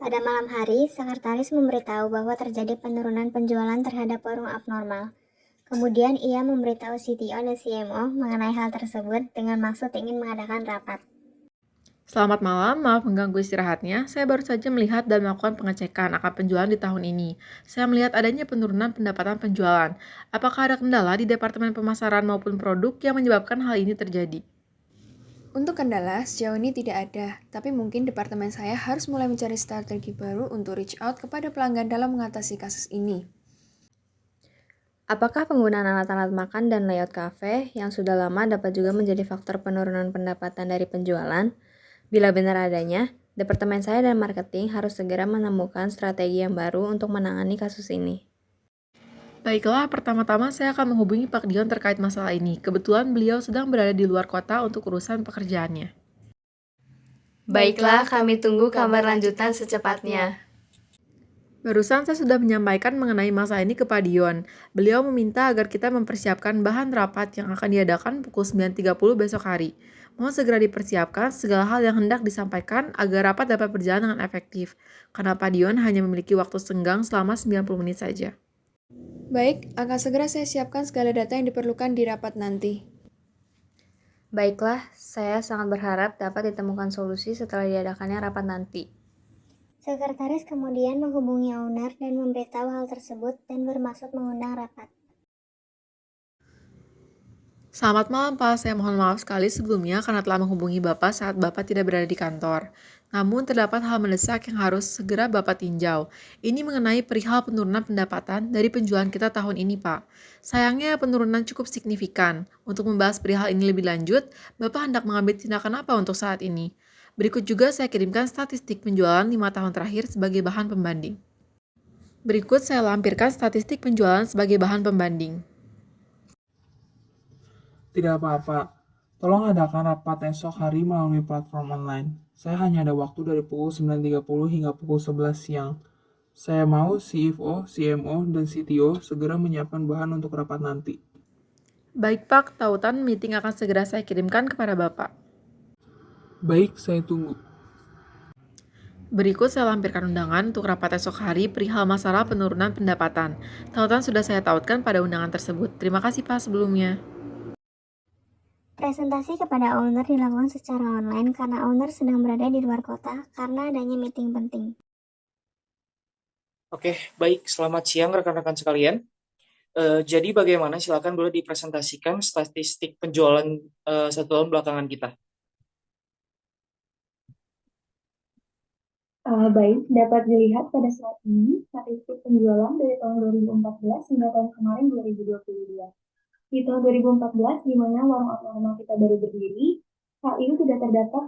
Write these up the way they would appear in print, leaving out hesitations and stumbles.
Pada malam hari, sekretaris memberitahu bahwa terjadi penurunan penjualan terhadap warung abnormal. Kemudian ia memberitahu CTO dan CMO mengenai hal tersebut dengan maksud ingin mengadakan rapat. Selamat malam, maaf mengganggu istirahatnya. Saya baru saja melihat dan melakukan pengecekan akan penjualan di tahun ini. Saya melihat adanya penurunan pendapatan penjualan. Apakah ada kendala di departemen pemasaran maupun produk yang menyebabkan hal ini terjadi? Untuk kendala, sejauh ini tidak ada, tapi mungkin departemen saya harus mulai mencari strategi baru untuk reach out kepada pelanggan dalam mengatasi kasus ini. Apakah penggunaan alat-alat makan dan layout kafe yang sudah lama dapat juga menjadi faktor penurunan pendapatan dari penjualan? Bila benar adanya, departemen saya dan marketing harus segera menemukan strategi yang baru untuk menangani kasus ini. Baiklah, pertama-tama saya akan menghubungi Pak Dion terkait masalah ini. Kebetulan beliau sedang berada di luar kota untuk urusan pekerjaannya. Baiklah, kami tunggu kabar lanjutan secepatnya. Barusan saya sudah menyampaikan mengenai masalah ini ke Pak Dion. Beliau meminta agar kita mempersiapkan bahan rapat yang akan diadakan pukul 9.30 besok hari. Mohon segera dipersiapkan segala hal yang hendak disampaikan agar rapat dapat berjalan dengan efektif. Karena Pak Dion hanya memiliki waktu senggang selama 90 menit saja. Baik, akan segera saya siapkan segala data yang diperlukan di rapat nanti. Baiklah, saya sangat berharap dapat ditemukan solusi setelah diadakannya rapat nanti. Sekretaris kemudian menghubungi owner dan memberitahu hal tersebut dan bermaksud mengundang rapat. Selamat malam Pak, saya mohon maaf sekali sebelumnya karena telah menghubungi Bapak saat Bapak tidak berada di kantor. Namun terdapat hal mendesak yang harus segera Bapak tinjau. Ini mengenai perihal penurunan pendapatan dari penjualan kita tahun ini Pak. Sayangnya penurunan cukup signifikan. Untuk membahas perihal ini lebih lanjut, Bapak hendak mengambil tindakan apa untuk saat ini? Berikut juga saya kirimkan statistik penjualan 5 tahun terakhir sebagai bahan pembanding. Berikut saya lampirkan statistik penjualan sebagai bahan pembanding. Tidak apa-apa. Tolong adakan rapat esok hari melalui platform online. Saya hanya ada waktu dari pukul 9.30 hingga pukul 11 siang. Saya mau CFO, CMO, dan CTO segera menyiapkan bahan untuk rapat nanti. Baik Pak, tautan meeting akan segera saya kirimkan kepada Bapak. Baik, saya tunggu. Berikut saya lampirkan undangan untuk rapat esok hari perihal masalah penurunan pendapatan. Tautan sudah saya tautkan pada undangan tersebut. Terima kasih Pak sebelumnya. Presentasi kepada owner dilakukan secara online karena owner sedang berada di luar kota karena adanya meeting penting. Oke, baik. Selamat siang rekan-rekan sekalian. Jadi bagaimana? Silakan boleh dipresentasikan statistik penjualan 1 tahun belakangan kita. Baik, dapat dilihat pada saat ini statistik penjualan dari tahun 2014 hingga tahun kemarin 2022. Di tahun 2014, di mana warung abnormal kita baru berdiri, saat itu tidak terdapat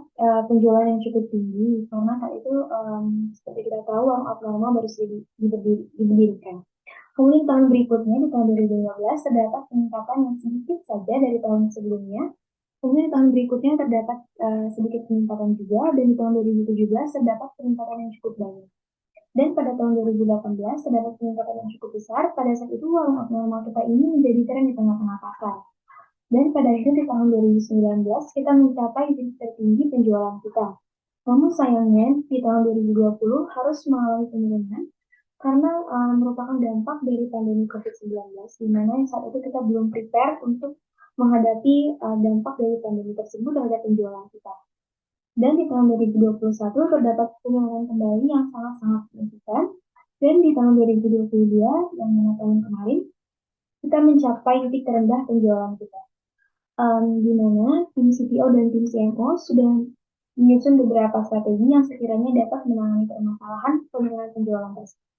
penjualan yang cukup tinggi, karena saat itu seperti kita tahu warung abnormal baru saja diberdirikan. Kemudian tahun berikutnya, di tahun 2015, terdapat peningkatan yang sedikit saja dari tahun sebelumnya. Kemudian di tahun berikutnya terdapat sedikit peningkatan juga, dan di tahun 2017 terdapat peningkatan yang cukup banyak. Dan pada tahun 2018 terdapat peningkatan yang cukup besar. Pada saat itu warung abnormal kita ini menjadi tren di tengah-tengah pasar. Dan pada akhirnya di tahun 2019 kita mencapai titik tertinggi penjualan kita. Namun sayangnya di tahun 2020 harus mengalami penurunan karena merupakan dampak dari pandemi COVID-19, di mana saat itu kita belum prepare untuk menghadapi dampak dari pandemi tersebut terhadap penjualan kita. Dan di tahun 2021 terdapat penurunan kembali yang sangat-sangat signifikan. Dan di tahun 2022, yang mana tahun kemarin, kita mencapai titik terendah penjualan kita. Di mana tim CTO dan tim CMO sudah menyusun beberapa strategi yang sekiranya dapat menangani permasalahan penurunan penjualan tersebut.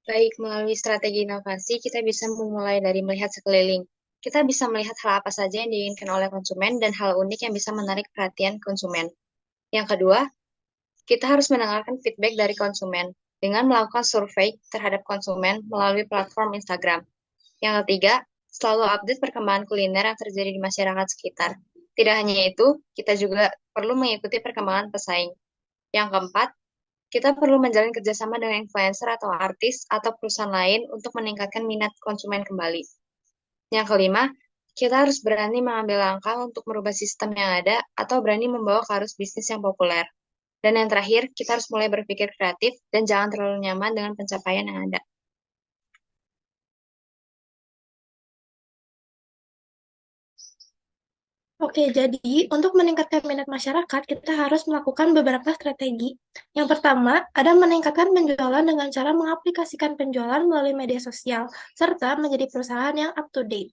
Baik, melalui strategi inovasi, kita bisa memulai dari melihat sekeliling. Kita bisa melihat hal apa saja yang diinginkan oleh konsumen dan hal unik yang bisa menarik perhatian konsumen. Yang kedua, kita harus mendengarkan feedback dari konsumen dengan melakukan survei terhadap konsumen melalui platform Instagram. Yang ketiga, selalu update perkembangan kuliner yang terjadi di masyarakat sekitar. Tidak hanya itu, kita juga perlu mengikuti perkembangan pesaing. Yang keempat, kita perlu menjalin kerjasama dengan influencer atau artis atau perusahaan lain untuk meningkatkan minat konsumen kembali. Yang kelima, Kita harus berani mengambil langkah untuk merubah sistem yang ada atau berani membawa ke arus bisnis yang populer. Dan yang terakhir, kita harus mulai berpikir kreatif dan jangan terlalu nyaman dengan pencapaian yang ada. Oke, jadi untuk meningkatkan minat masyarakat, kita harus melakukan beberapa strategi. Yang pertama, ada meningkatkan penjualan dengan cara mengaplikasikan penjualan melalui media sosial, serta menjadi perusahaan yang up to date.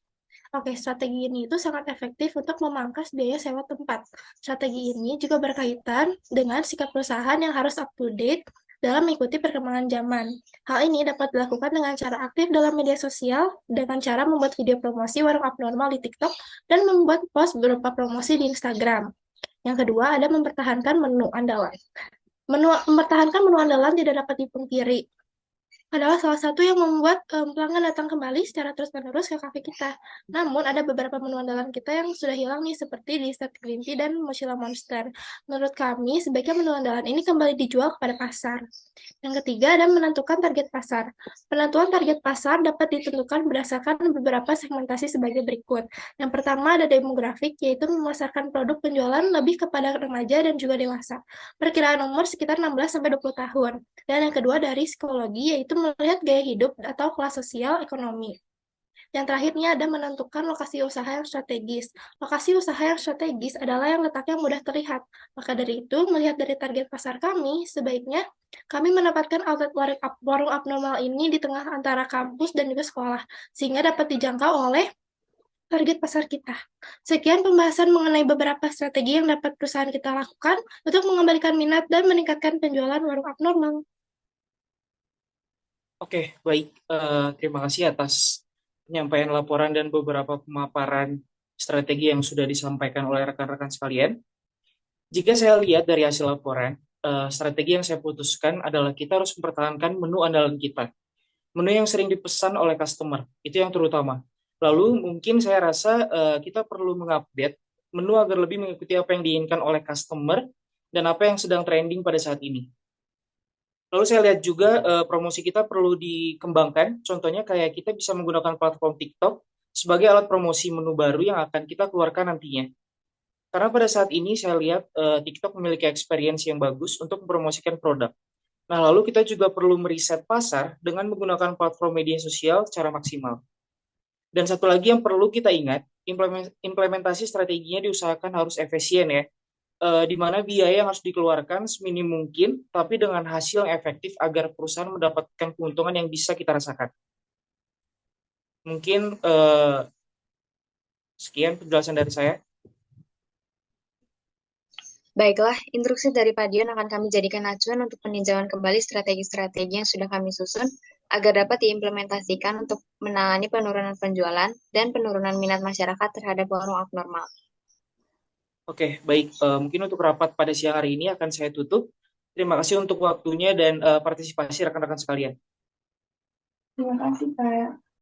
Oke, strategi ini itu sangat efektif untuk memangkas biaya sewa tempat. Strategi ini juga berkaitan dengan sikap perusahaan yang harus up to date dalam mengikuti perkembangan zaman. Hal ini dapat dilakukan dengan cara aktif dalam media sosial, dengan cara membuat video promosi warung abnormal di TikTok, dan membuat post berupa promosi di Instagram. Yang kedua, ada mempertahankan menu andalan. Mempertahankan menu andalan tidak dapat dipungkiri adalah salah satu yang membuat pelanggan datang kembali secara terus-menerus ke kafe kita. Namun, ada beberapa menu andalan kita yang sudah hilang nih, seperti dessert green tea dan mochila monster. Menurut kami, sebaiknya menu andalan ini kembali dijual kepada pasar. Yang ketiga, ada menentukan target pasar. Penentuan target pasar dapat ditentukan berdasarkan beberapa segmentasi sebagai berikut. Yang pertama ada demografik, yaitu memasarkan produk penjualan lebih kepada remaja dan juga dewasa. Perkiraan umur sekitar 16-20 tahun. Dan yang kedua dari psikologi, yaitu melihat gaya hidup atau kelas sosial ekonomi. Yang terakhirnya ada menentukan lokasi usaha yang strategis. Lokasi usaha yang strategis adalah yang letaknya mudah terlihat. Maka dari itu, melihat dari target pasar kami, sebaiknya kami menempatkan outlet warung abnormal ini di tengah antara kampus dan juga sekolah, sehingga dapat dijangkau oleh target pasar kita. Sekian pembahasan mengenai beberapa strategi yang dapat perusahaan kita lakukan untuk mengembalikan minat dan meningkatkan penjualan warung abnormal. Oke, baik. Terima kasih atas penyampaian laporan dan beberapa pemaparan strategi yang sudah disampaikan oleh rekan-rekan sekalian. Jika saya lihat dari hasil laporan, strategi yang saya putuskan adalah kita harus mempertahankan menu andalan kita. Menu yang sering dipesan oleh customer, itu yang terutama. Lalu mungkin saya rasa kita perlu mengupdate menu agar lebih mengikuti apa yang diinginkan oleh customer dan apa yang sedang trending pada saat ini. Lalu saya lihat juga promosi kita perlu dikembangkan. Contohnya kayak kita bisa menggunakan platform TikTok sebagai alat promosi menu baru yang akan kita keluarkan nantinya. Karena pada saat ini saya lihat TikTok memiliki experience yang bagus untuk mempromosikan produk. Nah, lalu kita juga perlu meriset pasar dengan menggunakan platform media sosial secara maksimal. Dan satu lagi yang perlu kita ingat, implementasi strateginya diusahakan harus efisien ya. Di mana biaya yang harus dikeluarkan seminim mungkin, tapi dengan hasil yang efektif agar perusahaan mendapatkan keuntungan yang bisa kita rasakan. Mungkin sekian penjelasan dari saya. Baiklah, instruksi dari Pak Dion akan kami jadikan acuan untuk peninjauan kembali strategi-strategi yang sudah kami susun agar dapat diimplementasikan untuk menangani penurunan penjualan dan penurunan minat masyarakat terhadap warung abnormal. Oke, baik. Mungkin untuk rapat pada siang hari ini akan saya tutup. Terima kasih untuk waktunya dan partisipasi rekan-rekan sekalian. Terima kasih, Pak.